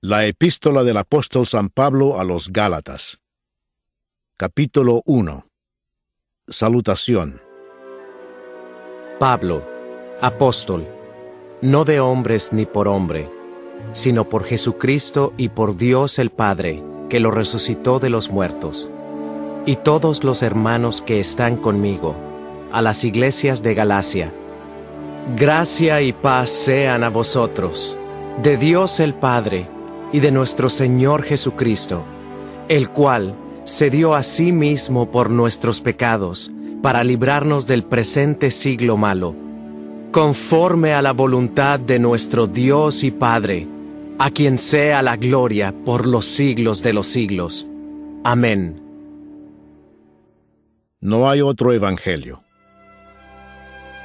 La epístola del apóstol San Pablo a los Gálatas. Capítulo 1. Salutación. Pablo, apóstol, no de hombres ni por hombre, sino por Jesucristo y por Dios el Padre, que lo resucitó de los muertos, y todos los hermanos que están conmigo, a las iglesias de Galacia. Gracia y paz sean a vosotros, de Dios el Padre, y de nuestro Señor Jesucristo, el cual se dio a sí mismo por nuestros pecados, para librarnos del presente siglo malo, conforme a la voluntad de nuestro Dios y Padre, a quien sea la gloria por los siglos de los siglos. Amén. No hay otro evangelio.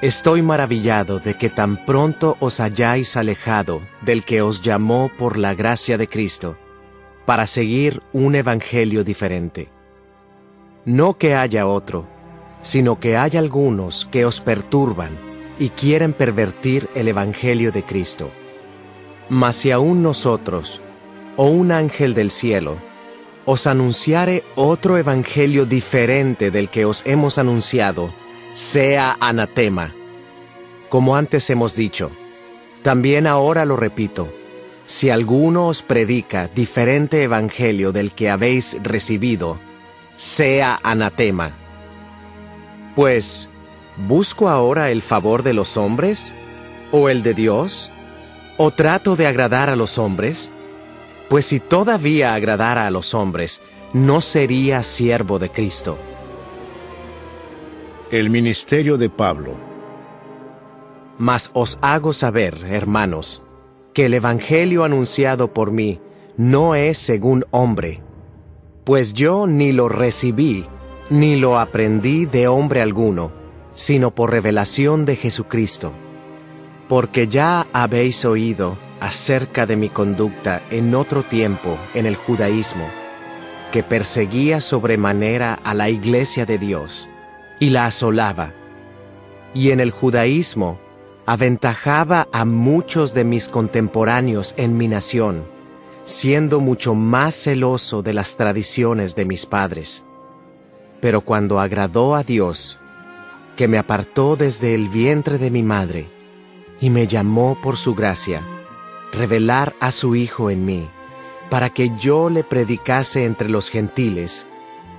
Estoy maravillado de que tan pronto os hayáis alejado del que os llamó por la gracia de Cristo, para seguir un evangelio diferente. No que haya otro, sino que hay algunos que os perturban y quieren pervertir el evangelio de Cristo. Mas si aún nosotros, o un ángel del cielo, os anunciare otro evangelio diferente del que os hemos anunciado, sea anatema. Como antes hemos dicho, también ahora lo repito, si alguno os predica diferente evangelio del que habéis recibido, sea anatema. Pues, ¿busco ahora el favor de los hombres? ¿O el de Dios? ¿O trato de agradar a los hombres? Pues si todavía agradara a los hombres, no sería siervo de Cristo. El ministerio de Pablo. Mas os hago saber, hermanos, que el evangelio anunciado por mí no es según hombre, pues yo ni lo recibí, ni lo aprendí de hombre alguno, sino por revelación de Jesucristo. Porque ya habéis oído acerca de mi conducta en otro tiempo en el judaísmo, que perseguía sobremanera a la iglesia de Dios, y la asolaba, y en el judaísmo aventajaba a muchos de mis contemporáneos en mi nación, siendo mucho más celoso de las tradiciones de mis padres. Pero cuando agradó a Dios, que me apartó desde el vientre de mi madre, y me llamó por su gracia, revelar a su Hijo en mí, para que yo le predicase entre los gentiles,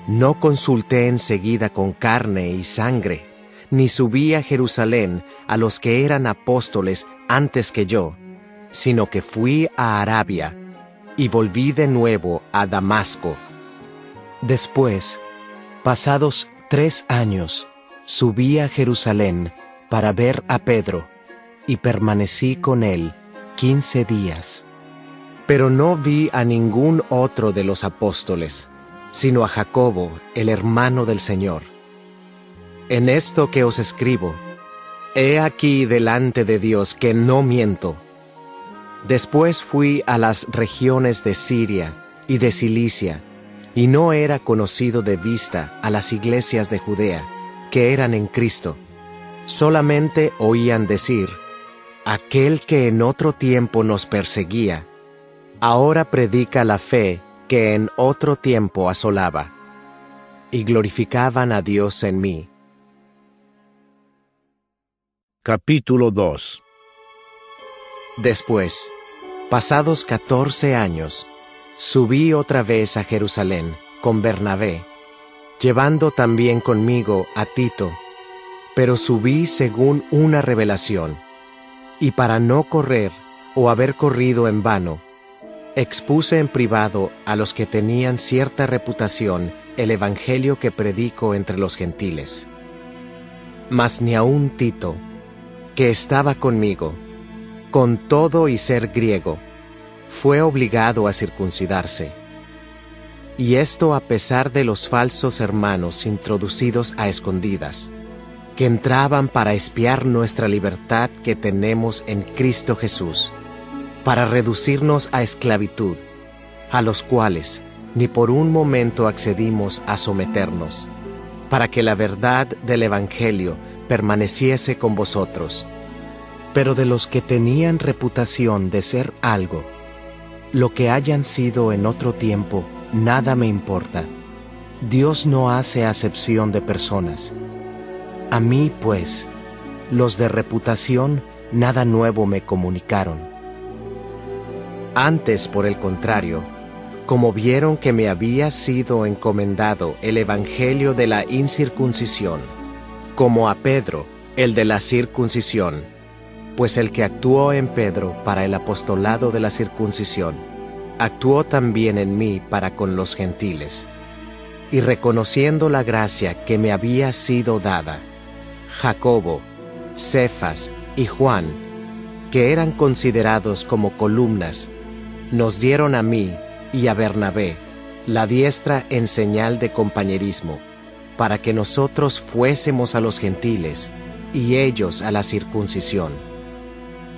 no consulté enseguida con carne y sangre, ni subí a Jerusalén a los que eran apóstoles antes que yo, sino que fui a Arabia, y volví de nuevo a Damasco. Después, pasados 3 años, subí a Jerusalén para ver a Pedro, y permanecí con él 15 días. Pero no vi a ningún otro de los apóstoles, sino a Jacobo, el hermano del Señor. En esto que os escribo, he aquí delante de Dios que no miento. Después fui a las regiones de Siria y de Cilicia, y no era conocido de vista a las iglesias de Judea, que eran en Cristo. Solamente oían decir, aquel que en otro tiempo nos perseguía, ahora predica la fe que en otro tiempo asolaba. Y glorificaban a Dios en mí. Capítulo 2. Después, pasados 14 años, subí otra vez a Jerusalén con Bernabé, llevando también conmigo a Tito, pero subí según una revelación, y para no correr o haber corrido en vano, expuse en privado a los que tenían cierta reputación el evangelio que predico entre los gentiles. Mas ni aun Tito, que estaba conmigo, con todo y ser griego, fue obligado a circuncidarse. Y esto a pesar de los falsos hermanos introducidos a escondidas, que entraban para espiar nuestra libertad que tenemos en Cristo Jesús, para reducirnos a esclavitud, a los cuales ni por un momento accedimos a someternos, para que la verdad del Evangelio permaneciese con vosotros. Pero de los que tenían reputación de ser algo, Lo que hayan sido en otro tiempo, nada me importa. Dios no hace acepción de personas. A mí, pues, los de reputación, nada nuevo me comunicaron. Antes, por el contrario, como vieron que me había sido encomendado el evangelio de la incircuncisión, como a Pedro, el de la circuncisión, pues el que actuó en Pedro para el apostolado de la circuncisión, actuó también en mí para con los gentiles. Y reconociendo la gracia que me había sido dada, Jacobo, Cefas y Juan, que eran considerados como columnas, nos dieron a mí y a Bernabé la diestra en señal de compañerismo, para que nosotros fuésemos a los gentiles y ellos a la circuncisión.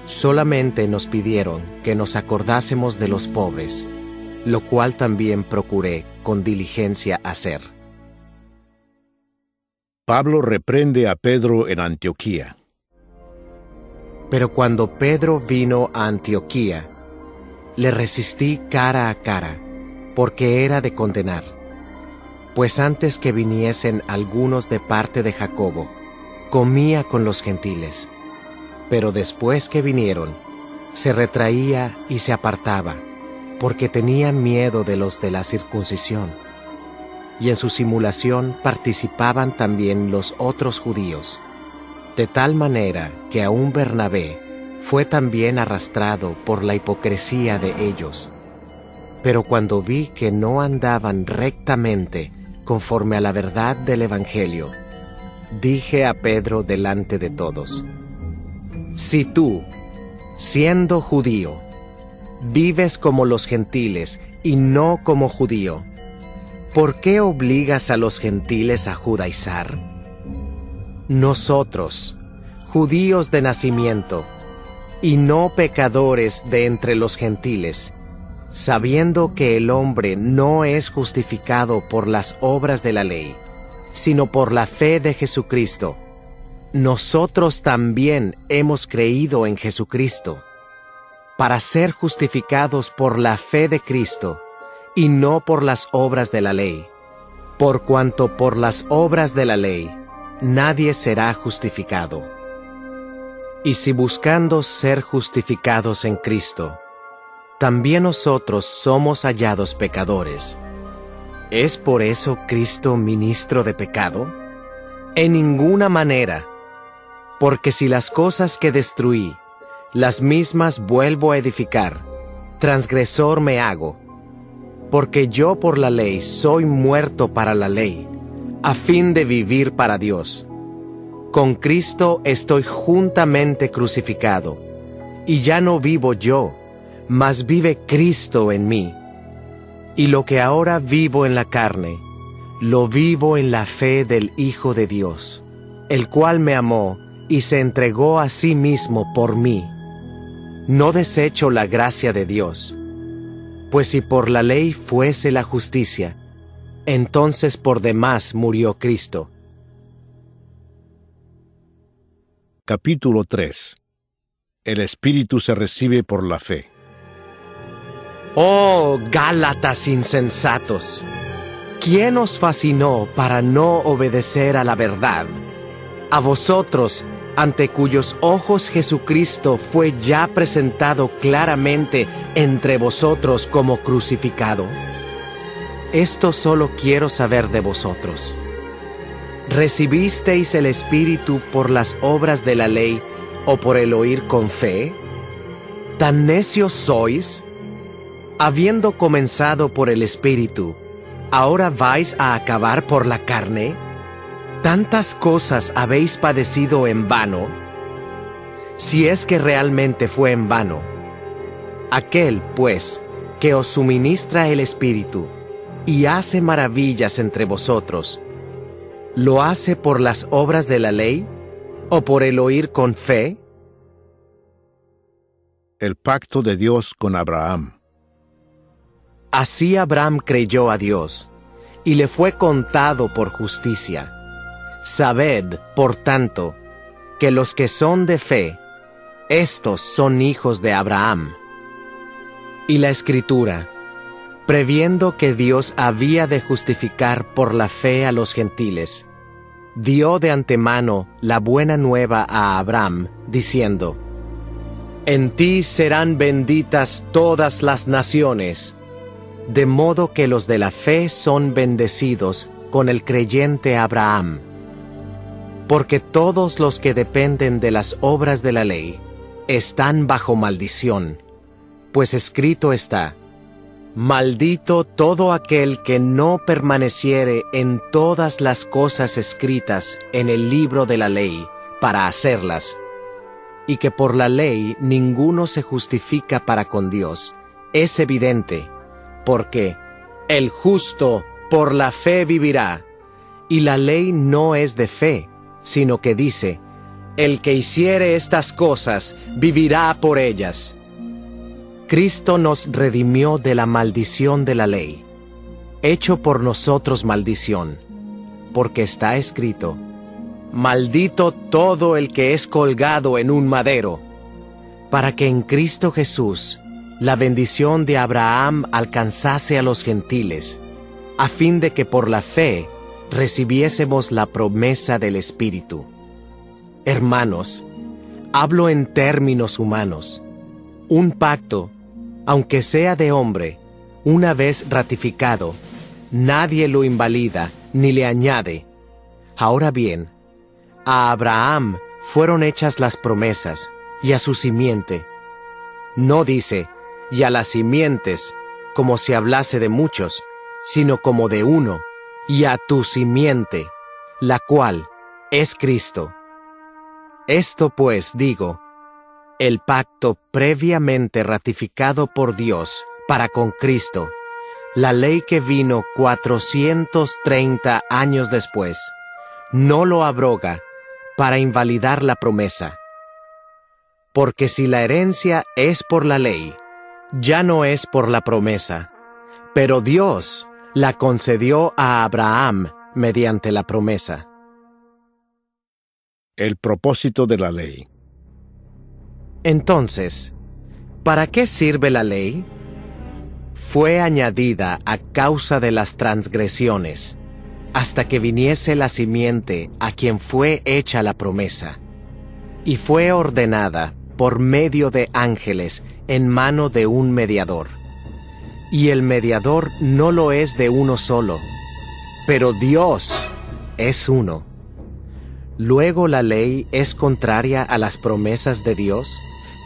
Solamente nos pidieron que nos acordásemos de los pobres, lo cual también procuré con diligencia hacer. Pablo reprende a Pedro en Antioquía. Pero cuando Pedro vino a Antioquía, le resistí cara a cara, porque era de condenar. Pues antes que viniesen algunos de parte de Jacobo, comía con los gentiles. Pero después que vinieron, se retraía y se apartaba, porque tenía miedo de los de la circuncisión. Y en su simulación participaban también los otros judíos, de tal manera que aún Bernabé fue también arrastrado por la hipocresía de ellos. Pero cuando vi que no andaban rectamente conforme a la verdad del Evangelio, dije a Pedro delante de todos: si tú, siendo judío, vives como los gentiles y no como judío, ¿por qué obligas a los gentiles a judaizar? Nosotros, judíos de nacimiento, y no pecadores de entre los gentiles, sabiendo que el hombre no es justificado por las obras de la ley, sino por la fe de Jesucristo, nosotros también hemos creído en Jesucristo, para ser justificados por la fe de Cristo, y no por las obras de la ley, por cuanto por las obras de la ley nadie será justificado. Y si buscando ser justificados en Cristo, también nosotros somos hallados pecadores, ¿es por eso Cristo ministro de pecado? En ninguna manera, porque si las cosas que destruí, las mismas vuelvo a edificar, transgresor me hago, porque yo por la ley soy muerto para la ley, a fin de vivir para Dios. Con Cristo estoy juntamente crucificado, y ya no vivo yo, mas vive Cristo en mí. Y lo que ahora vivo en la carne, lo vivo en la fe del Hijo de Dios, el cual me amó y se entregó a sí mismo por mí. No desecho la gracia de Dios, pues si por la ley fuese la justicia, entonces por demás murió Cristo. Capítulo 3. El Espíritu se recibe por la fe. ¡Oh, Gálatas insensatos! ¿Quién os fascinó para no obedecer a la verdad? A vosotros, ante cuyos ojos Jesucristo fue ya presentado claramente entre vosotros como crucificado. Esto solo quiero saber de vosotros. ¿Recibisteis el Espíritu por las obras de la ley o por el oír con fe? ¿Tan necios sois? Habiendo comenzado por el Espíritu, ¿ahora vais a acabar por la carne? ¿Tantas cosas habéis padecido en vano? Si es que realmente fue en vano. Aquel, pues, que os suministra el Espíritu y hace maravillas entre vosotros, ¿lo hace por las obras de la ley o por el oír con fe? El pacto de Dios con Abraham. Así Abraham creyó a Dios, y le fue contado por justicia. Sabed, por tanto, que los que son de fe, estos son hijos de Abraham. Y la Escritura, previendo que Dios había de justificar por la fe a los gentiles, dio de antemano la buena nueva a Abraham, diciendo: En ti serán benditas todas las naciones, de modo que los de la fe son bendecidos con el creyente Abraham. Porque todos los que dependen de las obras de la ley están bajo maldición, pues escrito está: Maldito todo aquel que no permaneciere en todas las cosas escritas en el libro de la ley para hacerlas. Y que por la ley ninguno se justifica para con Dios, es evidente, porque el justo por la fe vivirá, y la ley no es de fe, sino que dice: el que hiciere estas cosas vivirá por ellas. Cristo nos redimió de la maldición de la ley, hecho por nosotros maldición, porque está escrito: Maldito todo el que es colgado en un madero, para que en Cristo Jesús la bendición de Abraham alcanzase a los gentiles, a fin de que por la fe recibiésemos la promesa del Espíritu. Hermanos, hablo en términos humanos. Un pacto, aunque sea de hombre, una vez ratificado, nadie lo invalida ni le añade. Ahora bien, a Abraham fueron hechas las promesas, y a su simiente. No dice: y a las simientes, como si hablase de muchos, sino como de uno, y a tu simiente, la cual es Cristo. Esto pues digo: el pacto previamente ratificado por Dios para con Cristo, la ley que vino 430 años después, no lo abroga para invalidar la promesa. Porque si la herencia es por la ley, ya no es por la promesa, pero Dios la concedió a Abraham mediante la promesa. El propósito de la ley. Entonces, ¿para qué sirve la ley? Fue añadida a causa de las transgresiones, hasta que viniese la simiente a quien fue hecha la promesa, y fue ordenada por medio de ángeles en mano de un mediador. Y el mediador no lo es de uno solo, pero Dios es uno. ¿Luego la ley es contraria a las promesas de Dios?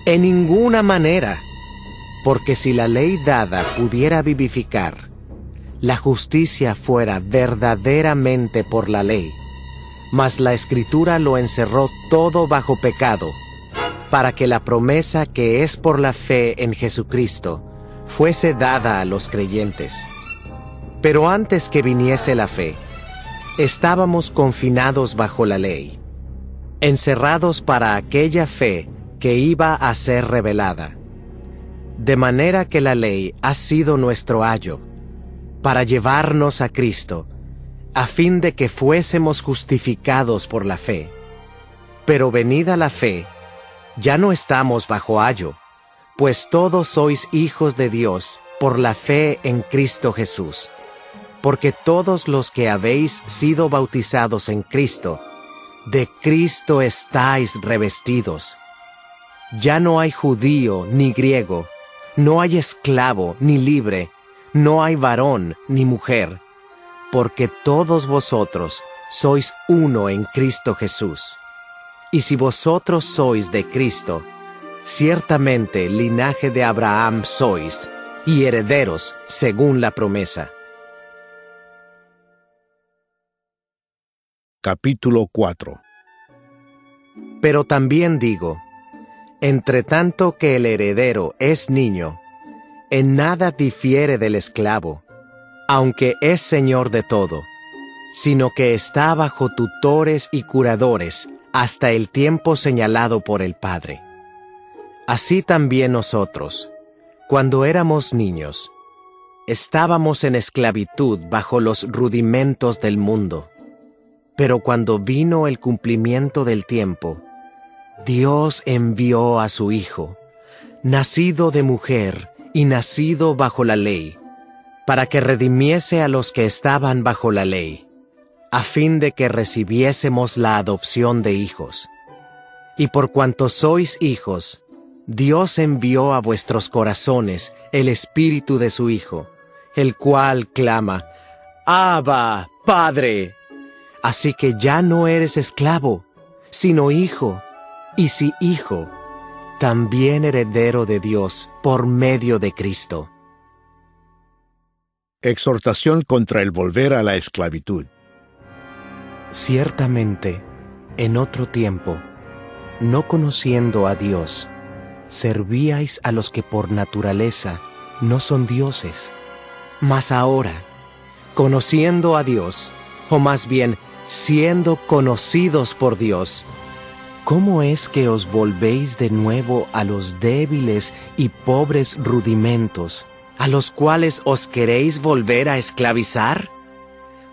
En ninguna manera, porque si la ley dada pudiera vivificar, la justicia fuera verdaderamente por la ley, mas la Escritura lo encerró todo bajo pecado, para que la promesa que es por la fe en Jesucristo fuese dada a los creyentes. Pero antes que viniese la fe, estábamos confinados bajo la ley, encerrados para aquella fe que iba a ser revelada. De manera que la ley ha sido nuestro ayo, para llevarnos a Cristo, a fin de que fuésemos justificados por la fe. Pero venida la fe, ya no estamos bajo ayo, pues todos sois hijos de Dios por la fe en Cristo Jesús. Porque todos los que habéis sido bautizados en Cristo, de Cristo estáis revestidos. Ya no hay judío ni griego, no hay esclavo ni libre, no hay varón ni mujer, porque todos vosotros sois uno en Cristo Jesús. Y si vosotros sois de Cristo, ciertamente linaje de Abraham sois, y herederos según la promesa. Capítulo 4. Pero también digo, entre tanto que el heredero es niño, en nada difiere del esclavo, aunque es señor de todo, sino que está bajo tutores y curadores hasta el tiempo señalado por el Padre. Así también nosotros, cuando éramos niños, estábamos en esclavitud bajo los rudimentos del mundo. Pero cuando vino el cumplimiento del tiempo, Dios envió a su Hijo, nacido de mujer y nacido bajo la ley, para que redimiese a los que estaban bajo la ley, a fin de que recibiésemos la adopción de hijos. Y por cuanto sois hijos, Dios envió a vuestros corazones el Espíritu de su Hijo, el cual clama, Abba, Padre. Así que ya no eres esclavo, sino hijo, y si hijo, también heredero de Dios por medio de Cristo. Exhortación contra el volver a la esclavitud. Ciertamente, en otro tiempo, no conociendo a Dios, servíais a los que por naturaleza no son dioses. Mas ahora, conociendo a Dios, o más bien, siendo conocidos por Dios, ¿cómo es que os volvéis de nuevo a los débiles y pobres rudimentos, a los cuales os queréis volver a esclavizar?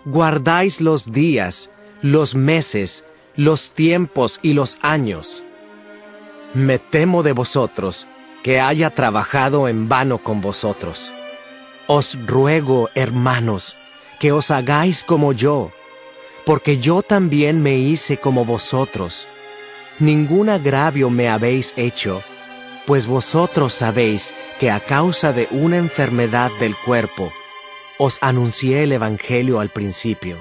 Guardáis los días, los meses, los tiempos y los años. Me temo de vosotros, que haya trabajado en vano con vosotros. Os ruego, hermanos, que os hagáis como yo, porque yo también me hice como vosotros. Ningún agravio me habéis hecho, pues vosotros sabéis que a causa de una enfermedad del cuerpo, os anuncié el Evangelio al principio.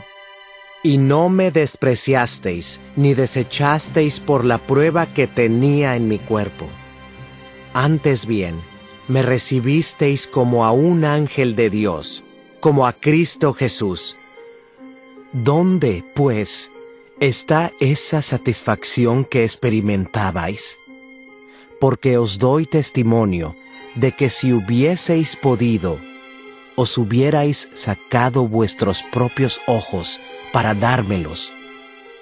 Y no me despreciasteis, ni desechasteis por la prueba que tenía en mi cuerpo. Antes bien, me recibisteis como a un ángel de Dios, como a Cristo Jesús. ¿Dónde, pues, está esa satisfacción que experimentabais? Porque os doy testimonio de que si hubieseis podido, os hubierais sacado vuestros propios ojos para dármelos.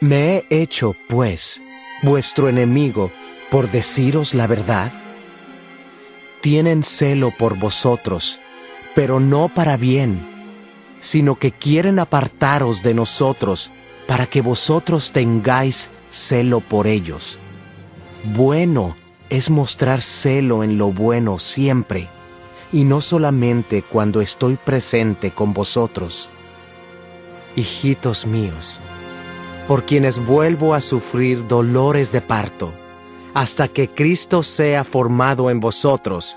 ¿Me he hecho, pues, vuestro enemigo por deciros la verdad? Tienen celo por vosotros, pero no para bien, sino que quieren apartaros de nosotros para que vosotros tengáis celo por ellos. Bueno es mostrar celo en lo bueno siempre, y no solamente cuando estoy presente con vosotros. Hijitos míos, por quienes vuelvo a sufrir dolores de parto, hasta que Cristo sea formado en vosotros,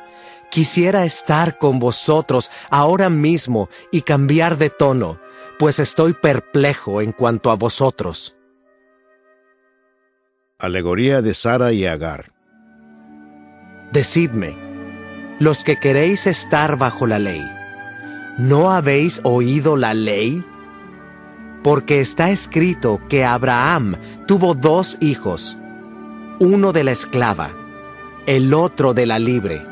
quisiera estar con vosotros ahora mismo y cambiar de tono, pues estoy perplejo en cuanto a vosotros. Alegoría de Sara y Agar. Decidme, los que queréis estar bajo la ley, ¿no habéis oído la ley? Porque está escrito que Abraham tuvo 2 hijos, uno de la esclava, el otro de la libre.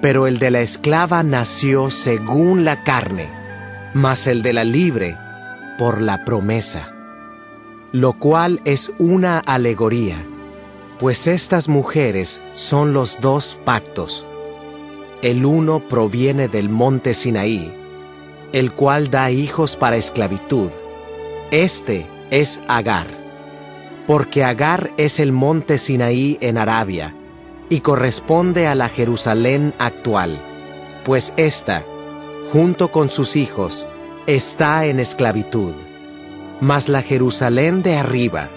Pero el de la esclava nació según la carne, mas el de la libre por la promesa. Lo cual es una alegoría, pues estas mujeres son los 2 pactos. El uno proviene del monte Sinaí, el cual da hijos para esclavitud. Este es Agar, porque Agar es el monte Sinaí en Arabia, y corresponde a la Jerusalén actual, pues ésta, junto con sus hijos, está en esclavitud. Mas la Jerusalén de arriba,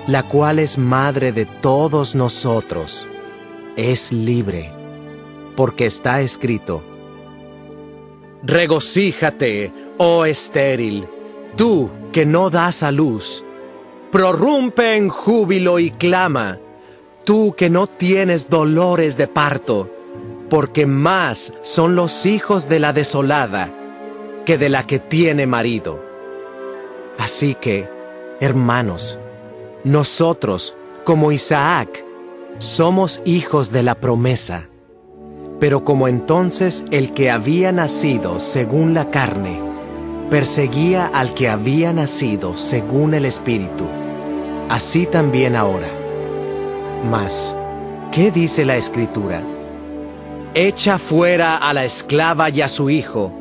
la cual es madre de todos nosotros, es libre, porque está escrito: Regocíjate, oh estéril, tú que no das a luz, prorrumpe en júbilo y clama, tú que no tienes dolores de parto, porque más son los hijos de la desolada que de la que tiene marido. Así que, hermanos, nosotros, como Isaac, somos hijos de la promesa. Pero como entonces el que había nacido según la carne perseguía al que había nacido según el Espíritu, así también ahora. Mas, ¿qué dice la Escritura? Echa fuera a la esclava y a su hijo,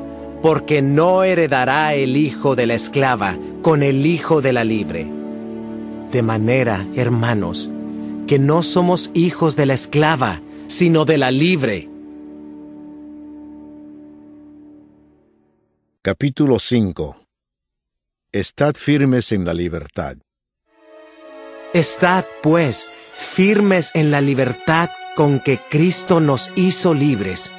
porque no heredará el hijo de la esclava con el hijo de la libre. De manera, hermanos, que no somos hijos de la esclava, sino de la libre. Capítulo 5. Estad firmes en la libertad. Estad, pues, firmes en la libertad con que Cristo nos hizo libres,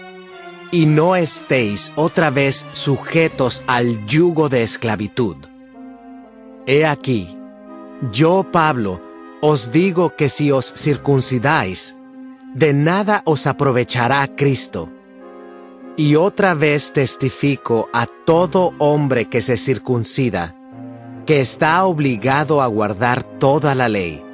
y no estéis otra vez sujetos al yugo de esclavitud. He aquí, yo, Pablo, os digo que si os circuncidáis, de nada os aprovechará Cristo. Y otra vez testifico a todo hombre que se circuncida, que está obligado a guardar toda la ley.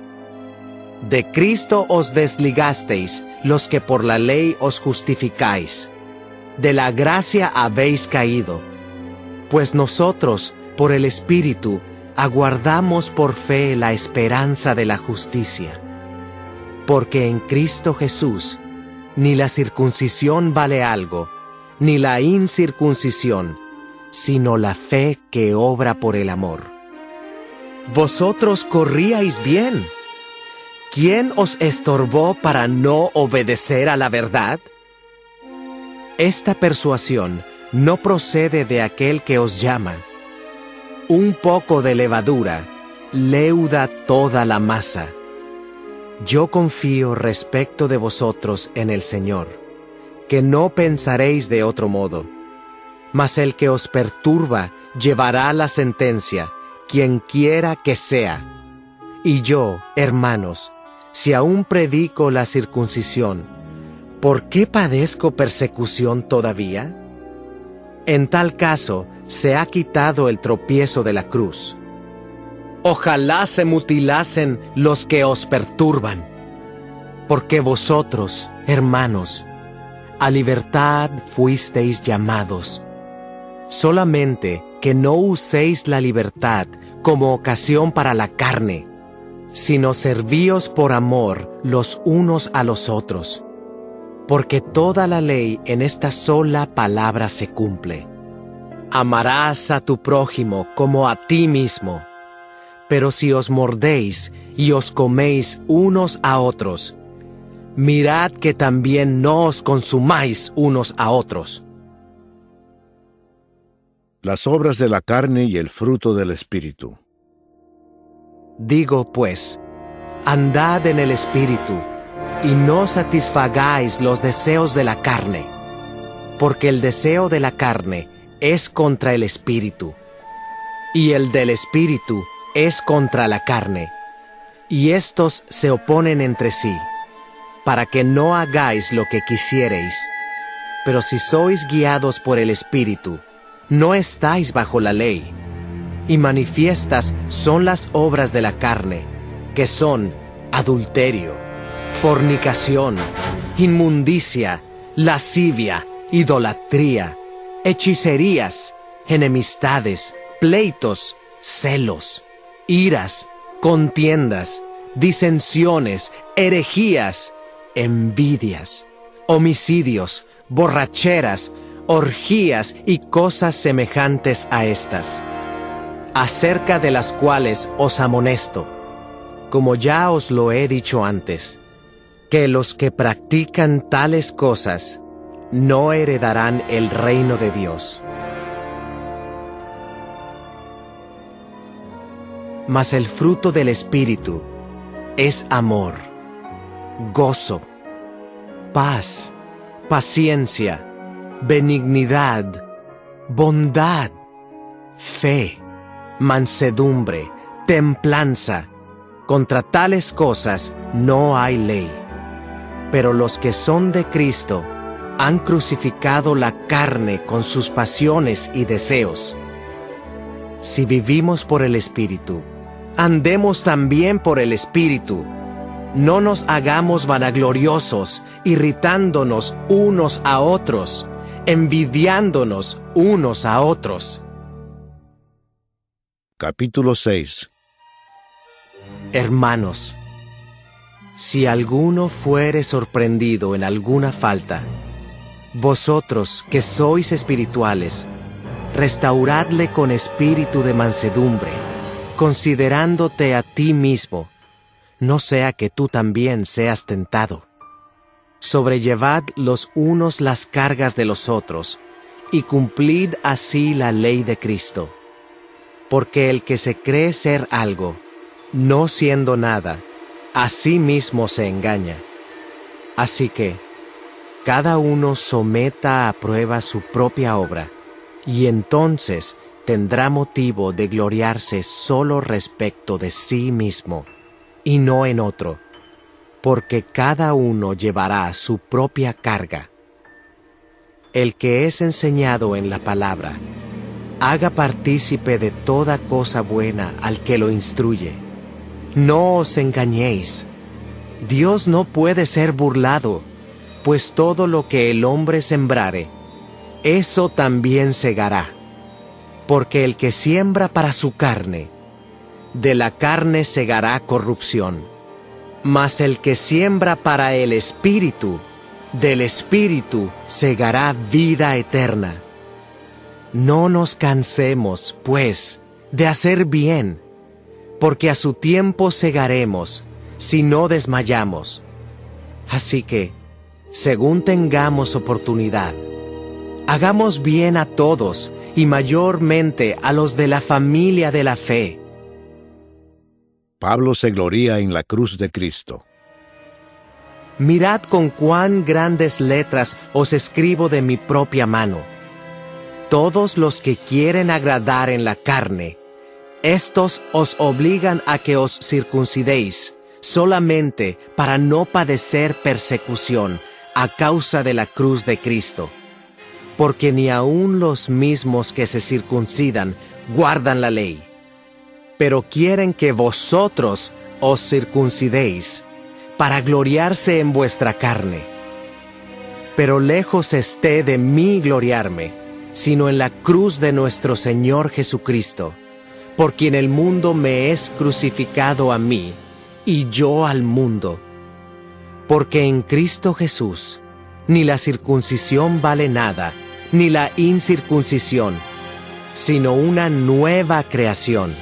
De Cristo os desligasteis los que por la ley os justificáis. De la gracia habéis caído, pues nosotros, por el Espíritu, aguardamos por fe la esperanza de la justicia. Porque en Cristo Jesús, ni la circuncisión vale algo, ni la incircuncisión, sino la fe que obra por el amor. Vosotros corríais bien. ¿Quién os estorbó para no obedecer a la verdad? Esta persuasión no procede de aquel que os llama. Un poco de levadura leuda toda la masa. Yo confío respecto de vosotros en el Señor, que no pensaréis de otro modo. Mas el que os perturba llevará la sentencia, quien quiera que sea. Y yo, hermanos, si aún predico la circuncisión, ¿por qué padezco persecución todavía? En tal caso, se ha quitado el tropiezo de la cruz. Ojalá se mutilasen los que os perturban, porque vosotros, hermanos, a libertad fuisteis llamados. Solamente que no uséis la libertad como ocasión para la carne, sino servíos por amor los unos a los otros. Porque toda la ley en esta sola palabra se cumple: amarás a tu prójimo como a ti mismo. Pero si os mordéis y os coméis unos a otros, mirad que también no os consumáis unos a otros. Las obras de la carne y el fruto del Espíritu. Digo pues, andad en el Espíritu, y no satisfagáis los deseos de la carne, porque el deseo de la carne es contra el Espíritu, y el del Espíritu es contra la carne, y estos se oponen entre sí, para que no hagáis lo que quisiereis. Pero si sois guiados por el Espíritu, no estáis bajo la ley. Y manifiestas son las obras de la carne, que son adulterio, fornicación, inmundicia, lascivia, idolatría, hechicerías, enemistades, pleitos, celos, iras, contiendas, disensiones, herejías, envidias, homicidios, borracheras, orgías y cosas semejantes a estas, acerca de las cuales os amonesto, como ya os lo he dicho antes, que los que practican tales cosas no heredarán el reino de Dios. Mas el fruto del Espíritu es amor, gozo, paz, paciencia, benignidad, bondad, fe, mansedumbre, templanza. Contra tales cosas no hay ley. Pero los que son de Cristo han crucificado la carne con sus pasiones y deseos. Si vivimos por el Espíritu, andemos también por el Espíritu. No nos hagamos vanagloriosos, irritándonos unos a otros, envidiándonos unos a otros. Capítulo 6. Hermanos, si alguno fuere sorprendido en alguna falta, vosotros que sois espirituales, restauradle con espíritu de mansedumbre, considerándote a ti mismo, no sea que tú también seas tentado. Sobrellevad los unos las cargas de los otros, y cumplid así la ley de Cristo. Porque el que se cree ser algo, no siendo nada, a sí mismo se engaña. Así que, cada uno someta a prueba su propia obra, y entonces tendrá motivo de gloriarse solo respecto de sí mismo, y no en otro, porque cada uno llevará su propia carga. El que es enseñado en la palabra, haga partícipe de toda cosa buena al que lo instruye. No os engañéis. Dios no puede ser burlado, pues todo lo que el hombre sembrare, eso también segará. Porque el que siembra para su carne, de la carne segará corrupción. Mas el que siembra para el Espíritu, del Espíritu segará vida eterna. No nos cansemos, pues, de hacer bien, porque a su tiempo segaremos, si no desmayamos. Así que, según tengamos oportunidad, hagamos bien a todos, y mayormente a los de la familia de la fe. Pablo se gloría en la cruz de Cristo. Mirad con cuán grandes letras os escribo de mi propia mano. Todos los que quieren agradar en la carne, estos os obligan a que os circuncidéis, solamente para no padecer persecución a causa de la cruz de Cristo. Porque ni aun los mismos que se circuncidan guardan la ley, pero quieren que vosotros os circuncidéis, para gloriarse en vuestra carne. Pero lejos esté de mí gloriarme, sino en la cruz de nuestro Señor Jesucristo, por quien el mundo me es crucificado a mí, y yo al mundo. Porque en Cristo Jesús, ni la circuncisión vale nada, ni la incircuncisión, sino una nueva creación.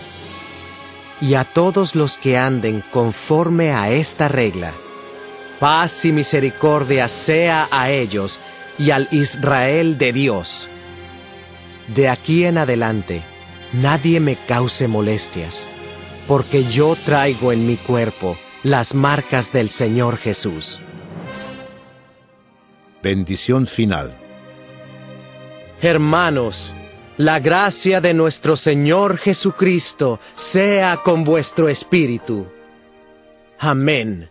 Y a todos los que anden conforme a esta regla, paz y misericordia sea a ellos y al Israel de Dios. De aquí en adelante, nadie me cause molestias, porque yo traigo en mi cuerpo las marcas del Señor Jesús. Bendición final. Hermanos, la gracia de nuestro Señor Jesucristo sea con vuestro espíritu. Amén.